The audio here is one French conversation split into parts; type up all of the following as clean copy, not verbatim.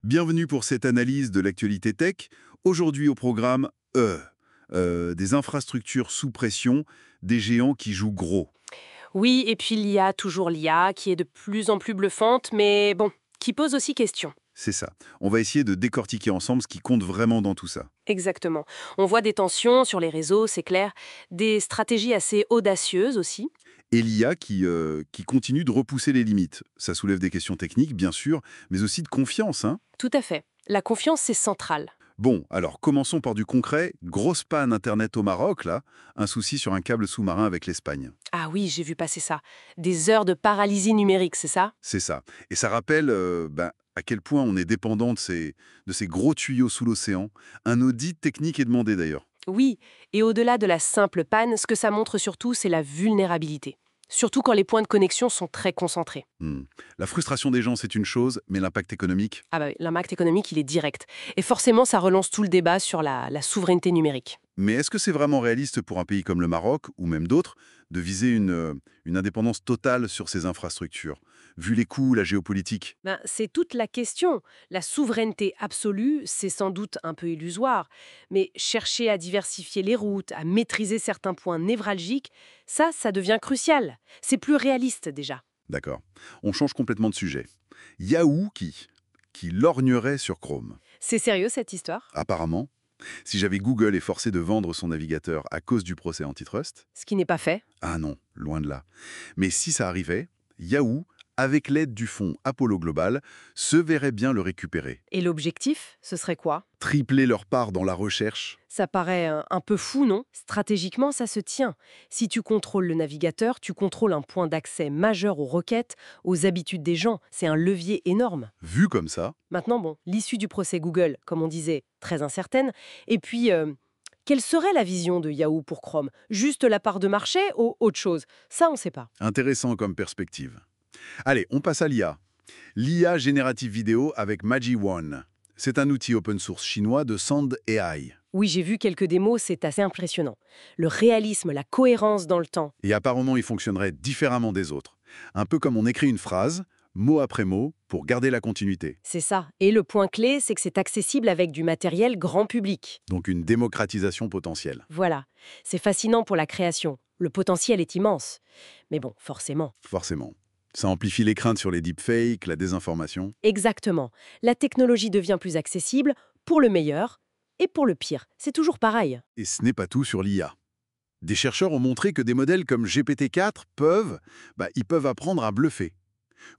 Bienvenue pour cette analyse de l'actualité tech. Aujourd'hui au programme des infrastructures sous pression, des géants qui jouent gros. Oui, et puis l'IA, toujours l'IA, qui est de plus en plus bluffante, mais bon, qui pose aussi question. C'est ça. On va essayer de décortiquer ensemble ce qui compte vraiment dans tout ça. Exactement. On voit des tensions sur les réseaux, c'est clair, des stratégies assez audacieuses aussi. Et l'IA qui continue de repousser les limites. Ça soulève des questions techniques, bien sûr, mais aussi de confiance, hein. Tout à fait. La confiance, c'est central. Bon, alors commençons par du concret. Grosse panne Internet au Maroc, là. Un souci sur un câble sous-marin avec l'Espagne. Ah oui, j'ai vu passer ça. Des heures de paralysie numérique, c'est ça? C'est ça. Et ça rappelle à quel point on est dépendant de ces gros tuyaux sous l'océan. Un audit technique est demandé d'ailleurs. Oui, et au-delà de la simple panne, ce que ça montre surtout, c'est la vulnérabilité. Surtout quand les points de connexion sont très concentrés. Hmm. La frustration des gens, c'est une chose, mais l'impact économique. Ah bah oui, l'impact économique, il est direct. Et forcément, ça relance tout le débat sur la souveraineté numérique. Mais est-ce que c'est vraiment réaliste pour un pays comme le Maroc, ou même d'autres, de viser une indépendance totale sur ces infrastructures, vu les coûts, la géopolitique? Ben, c'est toute la question. La souveraineté absolue, c'est sans doute un peu illusoire, mais chercher à diversifier les routes, à maîtriser certains points névralgiques, ça devient crucial. C'est plus réaliste déjà. D'accord. On change complètement de sujet. Yahoo qui lorgnerait sur Chrome. C'est sérieux cette histoire? Apparemment, si j'avais Google est forcé de vendre son navigateur à cause du procès antitrust, Ce qui n'est pas fait. ah non, loin de là. Mais si ça arrivait, Yahoo, avec l'aide du fonds Apollo Global, se verrait bien le récupérer. Et l'objectif, ce serait quoi? Tripler leur part dans la recherche. Ça paraît un peu fou, non? Stratégiquement, ça se tient. Si tu contrôles le navigateur, tu contrôles un point d'accès majeur aux requêtes, aux habitudes des gens. C'est un levier énorme. Vu comme ça, Maintenant, bon, l'issue du procès Google, comme on disait, très incertaine. Et puis, quelle serait la vision de Yahoo pour Chrome? Juste la part de marché ou autre chose? Ça, on ne sait pas. intéressant comme perspective. Allez, on passe à l'IA. L'IA générative vidéo avec Magi One. C'est un outil open source chinois de Sand AI. Oui, j'ai vu quelques démos, c'est assez impressionnant. Le réalisme, la cohérence dans le temps. Et apparemment, il fonctionnerait différemment des autres. Un peu comme on écrit une phrase, mot après mot, pour garder la continuité. C'est ça. Et le point clé, c'est que c'est accessible avec du matériel grand public. Donc une démocratisation potentielle. Voilà. C'est fascinant pour la création. Le potentiel est immense. Mais bon, forcément. Forcément. Ça amplifie les craintes sur les deepfakes, la désinformation. Exactement. La technologie devient plus accessible pour le meilleur et pour le pire. C'est toujours pareil. Et ce n'est pas tout sur l'IA. Des chercheurs ont montré que des modèles comme GPT-4 ils peuvent apprendre à bluffer,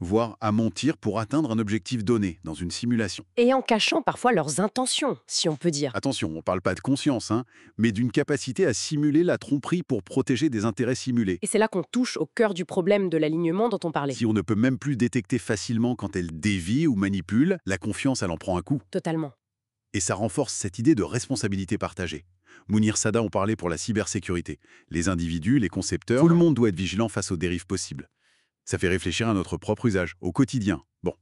voire à mentir pour atteindre un objectif donné dans une simulation. Et en cachant parfois leurs intentions, si on peut dire. Attention, on ne parle pas de conscience, hein, mais d'une capacité à simuler la tromperie pour protéger des intérêts simulés. Et c'est là qu'on touche au cœur du problème de l'alignement dont on parlait. Si on ne peut même plus détecter facilement quand elle dévie ou manipule, la confiance, elle en prend un coup. Totalement. Et ça renforce cette idée de responsabilité partagée. Mounir Sada en parlait pour la cybersécurité. Les individus, les concepteurs, tout le monde doit être vigilant face aux dérives possibles. Ça fait réfléchir à notre propre usage, au quotidien. Bon.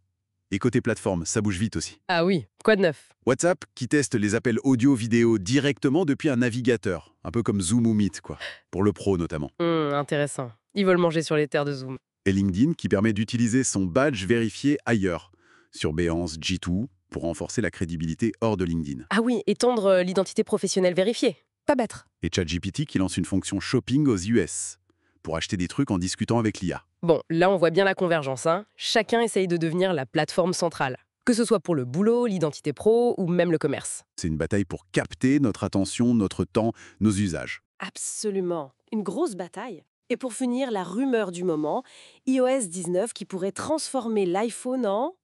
Et côté plateforme, ça bouge vite aussi. Ah oui, quoi de neuf? WhatsApp qui teste les appels audio-vidéo directement depuis un navigateur. Un peu comme Zoom ou Meet, quoi. Pour le pro notamment. Intéressant. Ils veulent manger sur les terres de Zoom. Et LinkedIn qui permet d'utiliser son badge vérifié ailleurs. Sur Behance, G2, pour renforcer la crédibilité hors de LinkedIn. Ah oui, étendre l'identité professionnelle vérifiée. Pas bête. Et ChatGPT qui lance une fonction shopping aux US, pour acheter des trucs en discutant avec l'IA. Bon, là on voit bien la convergence, hein. Chacun essaye de devenir la plateforme centrale. Que ce soit pour le boulot, l'identité pro ou même le commerce. C'est une bataille pour capter notre attention, notre temps, nos usages. Absolument. Une grosse bataille. Et pour finir, la rumeur du moment, iOS 19 qui pourrait transformer l'iPhone en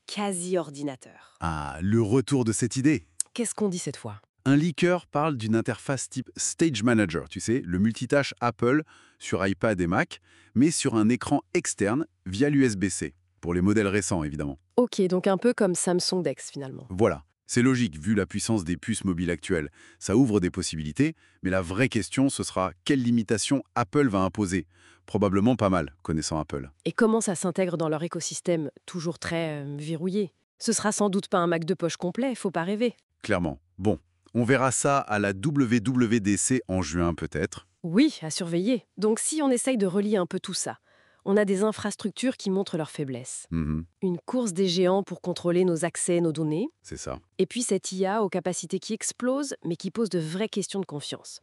quasi-ordinateur. Ah, le retour de cette idée. Qu'est-ce qu'on dit cette fois? Un leaker parle d'une interface type Stage Manager, tu sais, le multitâche Apple sur iPad et Mac, mais sur un écran externe via l'USB-C, pour les modèles récents évidemment. Ok, donc un peu comme Samsung Dex finalement. Voilà, c'est logique vu la puissance des puces mobiles actuelles. Ça ouvre des possibilités, mais la vraie question ce sera quelles limitations Apple va imposer. Probablement pas mal, connaissant Apple. Et comment ça s'intègre dans leur écosystème, toujours très verrouillé? Ce sera sans doute pas un Mac de poche complet, faut pas rêver. Clairement. Bon, on verra ça à la WWDC en juin peut-être. Oui, à surveiller. Donc si on essaye de relier un peu tout ça, On a des infrastructures qui montrent leurs faiblesses. Mhm, Une course des géants pour contrôler nos accès et nos données. c'est ça. Et puis cette IA aux capacités qui explosent, mais qui pose de vraies questions de confiance.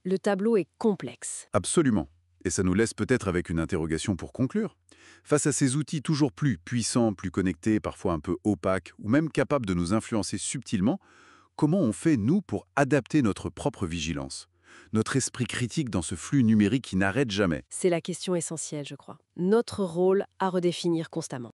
Le tableau est complexe. Absolument. Et ça nous laisse peut-être avec une interrogation pour conclure. Face à ces outils toujours plus puissants, plus connectés, parfois un peu opaques, ou même capables de nous influencer subtilement, comment on fait, nous, pour adapter notre propre vigilance, notre esprit critique dans ce flux numérique qui n'arrête jamais? C'est la question essentielle, je crois. Notre rôle à redéfinir constamment.